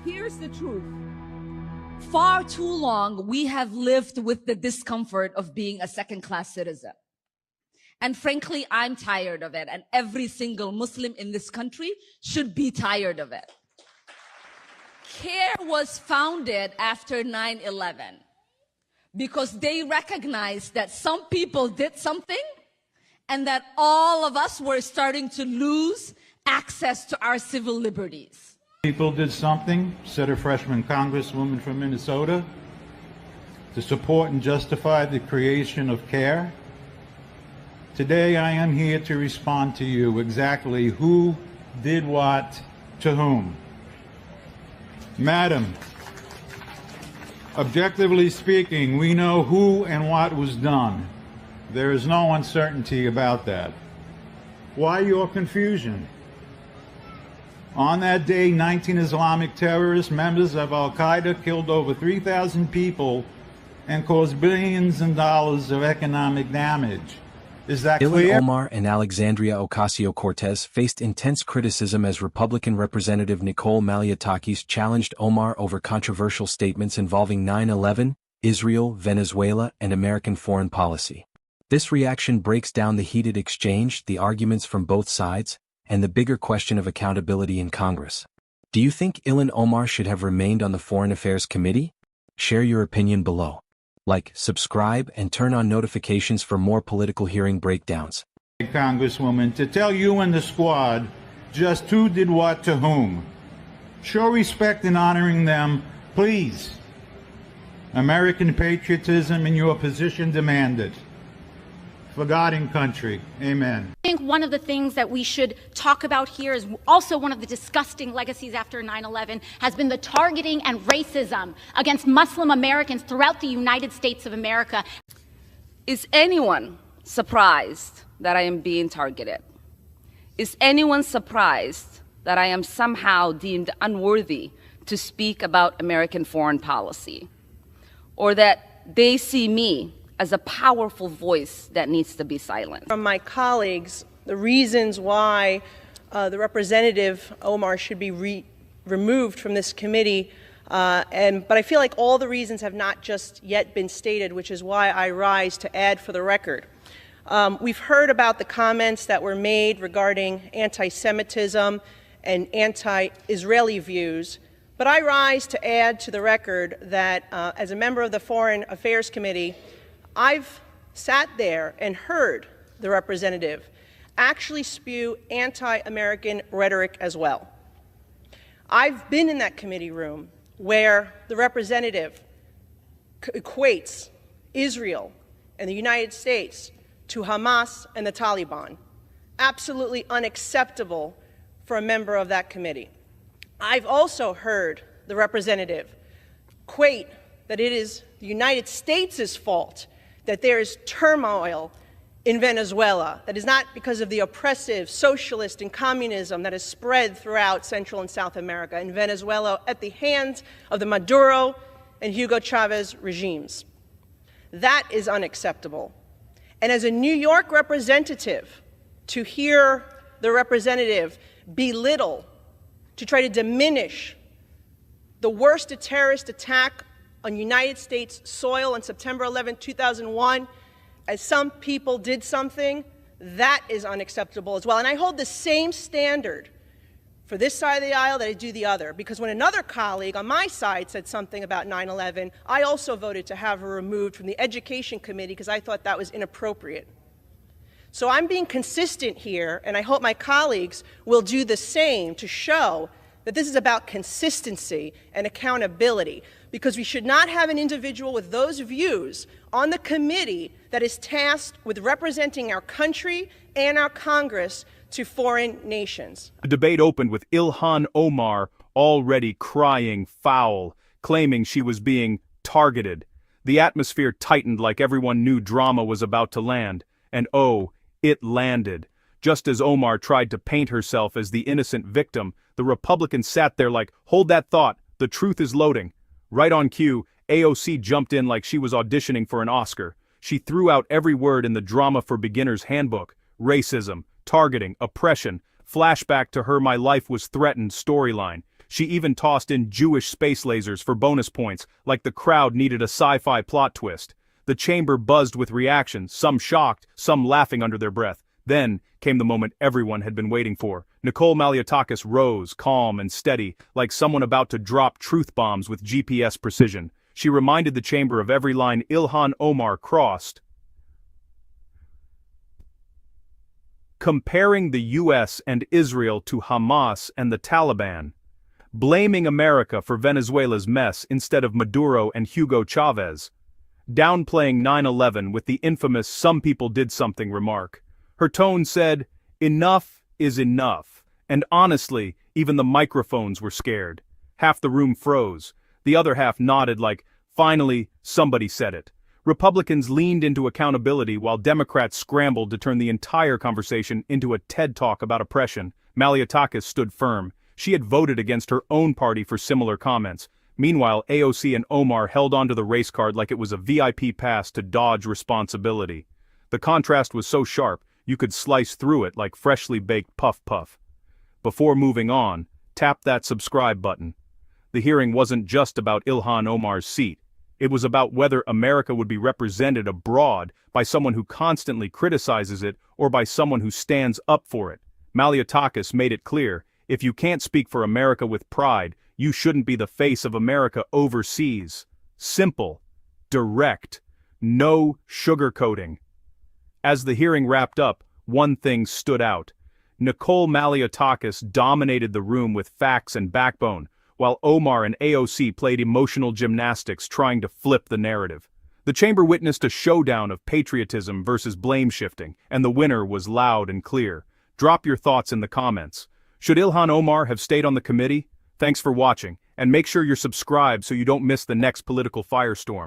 Here's the truth. Far too long, we have lived with the discomfort of being a second-class citizen. And frankly, I'm tired of it. And every single Muslim in this country should be tired of it. CARE was founded after 9/11 because they recognized that some people did something and that all of us were starting to lose access to our civil liberties. People did something, said a freshman congresswoman from Minnesota, to support and justify the creation of CARE. Today I am here to respond to you exactly who did what to whom. Madam, objectively speaking, we know who and what was done. There is no uncertainty about that. Why your confusion? On that day, 19 Islamic terrorists, members of Al-Qaeda, killed over 3,000 people and caused billions of dollars of economic damage. Is that clear? Ilhan Omar and Alexandria Ocasio-Cortez faced intense criticism as Republican Representative Nicole Malliotakis challenged Omar over controversial statements involving 9/11, Israel, Venezuela, and American foreign policy. This reaction breaks down the heated exchange, the arguments from both sides, and the bigger question of accountability in Congress. Do you think Ilhan Omar should have remained on the Foreign Affairs Committee? Share your opinion below. Like, subscribe, and turn on notifications for more political hearing breakdowns. Congresswoman, to tell you and the squad just who did what to whom. Show respect in honoring them, please. American patriotism in your position demand it. For God and country, amen. I think one of the things that we should talk about here is also one of the disgusting legacies after 9/11 has been the targeting and racism against Muslim Americans throughout the United States of America. Is anyone surprised that I am being targeted? Is anyone surprised that I am somehow deemed unworthy to speak about American foreign policy? Or that they see me as a powerful voice that needs to be silenced? From my colleagues, the reasons why the Representative Omar should be removed from this committee, but I feel like all the reasons have not just yet been stated, which is why I rise to add for the record. We've heard about the comments that were made regarding anti-Semitism and anti-Israeli views, but I rise to add to the record that as a member of the Foreign Affairs Committee, I've sat there and heard the representative actually spew anti-American rhetoric as well. I've been in that committee room where the representative equates Israel and the United States to Hamas and the Taliban. Absolutely unacceptable for a member of that committee. I've also heard the representative equate that it is the United States' fault that there is turmoil in Venezuela that is not because of the oppressive socialist and communism that has spread throughout Central and South America in Venezuela at the hands of the Maduro and Hugo Chavez regimes. That is unacceptable. And as a New York representative, to hear the representative belittle, to try to diminish the worst terrorist attack on United States soil on September 11, 2001, as some people did something, that is unacceptable as well. And I hold the same standard for this side of the aisle that I do the other, because when another colleague on my side said something about 9/11, I also voted to have her removed from the Education Committee because I thought that was inappropriate. So I'm being consistent here, and I hope my colleagues will do the same to show that this is about consistency and accountability, because we should not have an individual with those views on the committee that is tasked with representing our country and our Congress to foreign nations. The debate opened with Ilhan Omar already crying foul, claiming she was being targeted. The atmosphere tightened like everyone knew drama was about to land, and oh, it landed. Just as Omar tried to paint herself as the innocent victim, the Republicans sat there like, hold that thought, the truth is loading. Right on cue, AOC jumped in like she was auditioning for an Oscar. She threw out every word in the Drama for Beginners handbook: racism, targeting, oppression, flashback to her "my life was threatened" storyline. She even tossed in Jewish space lasers for bonus points, like the crowd needed a sci-fi plot twist. The chamber buzzed with reactions, some shocked, some laughing under their breath. Then came the moment everyone had been waiting for. Nicole Malliotakis rose, calm and steady, like someone about to drop truth bombs with GPS precision. She reminded the chamber of every line Ilhan Omar crossed, comparing the US and Israel to Hamas and the Taliban, blaming America for Venezuela's mess instead of Maduro and Hugo Chavez, downplaying 9/11 with the infamous "some people did something" remark. Her tone said, "Enough is enough," and honestly, even the microphones were scared. Half the room froze. The other half nodded like, finally, somebody said it. Republicans leaned into accountability while Democrats scrambled to turn the entire conversation into a TED Talk about oppression. Malliotakis stood firm. She had voted against her own party for similar comments. Meanwhile, AOC and Omar held onto the race card like it was a VIP pass to dodge responsibility. The contrast was so sharp, you could slice through it like freshly baked puff puff. Before moving on, tap that subscribe button. The hearing wasn't just about Ilhan Omar's seat. It was about whether America would be represented abroad by someone who constantly criticizes it or by someone who stands up for it. Malliotakis made it clear, if you can't speak for America with pride, you shouldn't be the face of America overseas. Simple, direct, no sugarcoating. As the hearing wrapped up, one thing stood out. Nicole Malliotakis dominated the room with facts and backbone, while Omar and AOC played emotional gymnastics trying to flip the narrative. The chamber witnessed a showdown of patriotism versus blame shifting, and the winner was loud and clear. Drop your thoughts in the comments. Should Ilhan Omar have stayed on the committee? Thanks for watching, and make sure you're subscribed so you don't miss the next political firestorm.